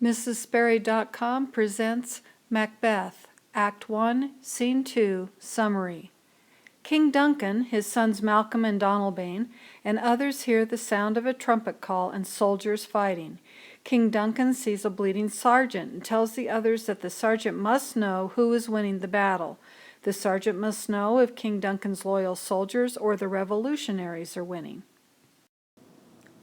MrsSperry.com presents Macbeth, Act 1, Scene 2, Summary. King Duncan, his sons Malcolm and Donalbain, and others hear the sound of a trumpet call and soldiers fighting. King Duncan sees a bleeding sergeant and tells the others that the sergeant must know who is winning the battle. The sergeant must know if King Duncan's loyal soldiers or the revolutionaries are winning.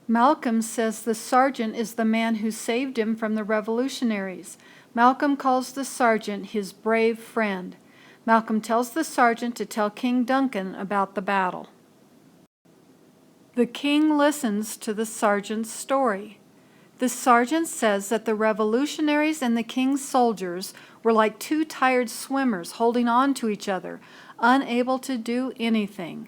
Malcolm says the sergeant is the man who saved him from the revolutionaries. Malcolm calls the sergeant his brave friend. Malcolm tells the sergeant to tell King Duncan about the battle. The king listens to the sergeant's story. The sergeant says that the revolutionaries and the king's soldiers were like two tired swimmers holding on to each other, unable to do anything.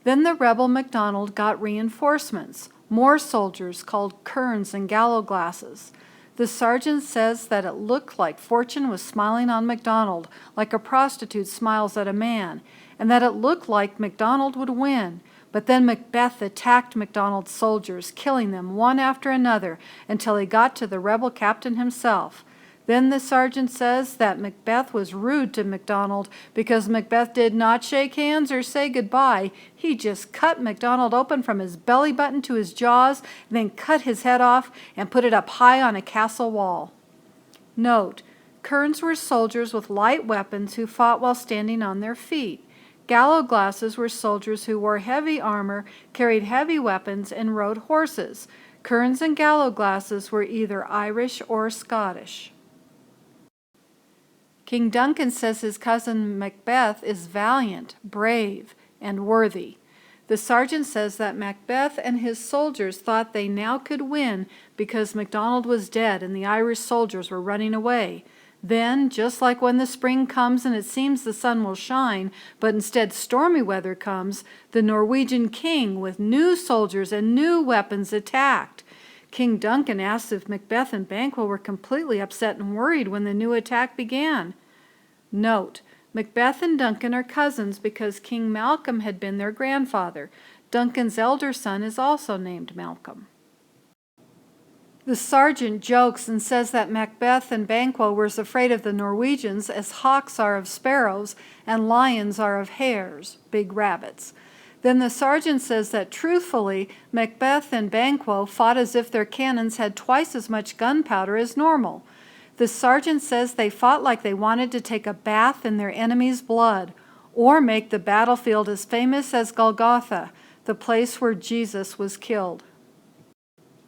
Then the rebel Macdonwald got reinforcements, more soldiers called kerns and gallowglasses. The sergeant says that it looked like fortune was smiling on Macdonwald, like a prostitute smiles at a man, and that it looked like Macdonwald would win. But then Macbeth attacked Macdonald's soldiers, killing them one after another until he got to the rebel captain himself. Then the sergeant says that Macbeth was rude to Macdonwald because Macbeth did not shake hands or say goodbye. He just cut Macdonwald open from his belly button to his jaws, and then cut his head off and put it up high on a castle wall. Note: kerns were soldiers with light weapons who fought while standing on their feet. Gallowglasses were soldiers who wore heavy armor, carried heavy weapons, and rode horses. Kerns and gallowglasses were either Irish or Scottish. King Duncan says his cousin Macbeth is valiant, brave, and worthy. The sergeant says that Macbeth and his soldiers thought they now could win because Macdonald was dead and the Irish soldiers were running away. Then, just like when the spring comes and it seems the sun will shine, but instead stormy weather comes, the Norwegian king with new soldiers and new weapons attacked. King Duncan asked if Macbeth and Banquo were completely upset and worried when the new attack began. Note: Macbeth and Duncan are cousins because King Malcolm had been their grandfather. Duncan's elder son is also named Malcolm. The sergeant jokes and says that Macbeth and Banquo were as afraid of the Norwegians as hawks are of sparrows and lions are of hares, big rabbits. Then the sergeant says that truthfully, Macbeth and Banquo fought as if their cannons had twice as much gunpowder as normal. The sergeant says they fought like they wanted to take a bath in their enemy's blood, or make the battlefield as famous as Golgotha, the place where Jesus was killed.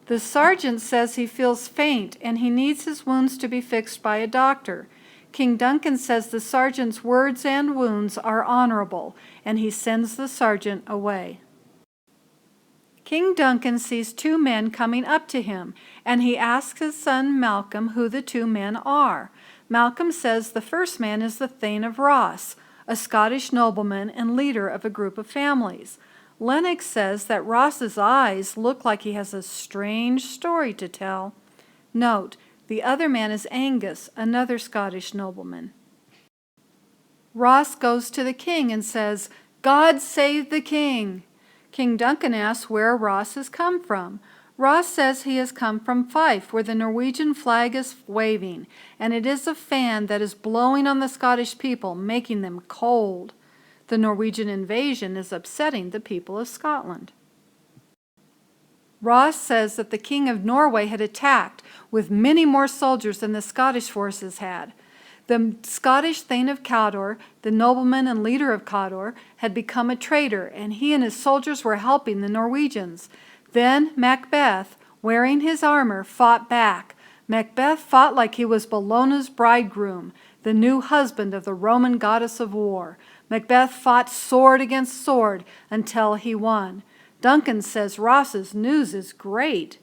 The sergeant says he feels faint and he needs his wounds to be fixed by a doctor. King Duncan says the sergeant's words and wounds are honorable, and he sends the sergeant away. King Duncan sees two men coming up to him, and he asks his son Malcolm who the two men are. Malcolm says the first man is the Thane of Ross, a Scottish nobleman and leader of a group of families. Lennox says that Ross's eyes look like he has a strange story to tell. Note: the other man is Angus, another Scottish nobleman. Ross goes to the king and says, "God save the king!" King Duncan asks where Ross has come from. Ross says he has come from Fife, where the Norwegian flag is waving, and it is a fan that is blowing on the Scottish people, making them cold. The Norwegian invasion is upsetting the people of Scotland. Ross says that the King of Norway had attacked with many more soldiers than the Scottish forces had. The Scottish Thane of Cawdor, the nobleman and leader of Cawdor, had become a traitor, and he and his soldiers were helping the Norwegians. Then Macbeth, wearing his armor, fought back. Macbeth fought like he was Bellona's bridegroom, the new husband of the Roman goddess of war. Macbeth fought sword against sword until he won. Duncan says Ross's news is great.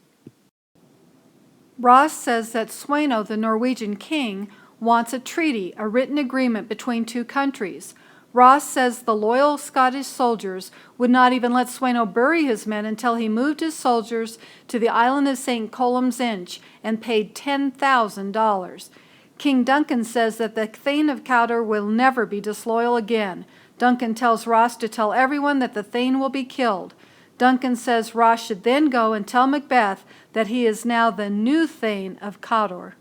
Ross says that Sweno, the Norwegian king, wants a treaty, a written agreement between two countries. Ross says the loyal Scottish soldiers would not even let Sweno bury his men until he moved his soldiers to the island of St. Colum's Inch and paid $10,000. King Duncan says that the Thane of Cawdor will never be disloyal again. Duncan tells Ross to tell everyone that the Thane will be killed. Duncan says Ross should then go and tell Macbeth that he is now the new Thane of Cawdor.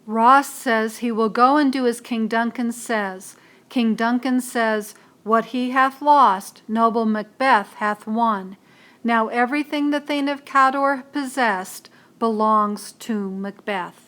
Ross says he will go and do as King Duncan says. King Duncan says, "What he hath lost, noble Macbeth hath won. Now everything the Thane of Cawdor possessed belongs to Macbeth."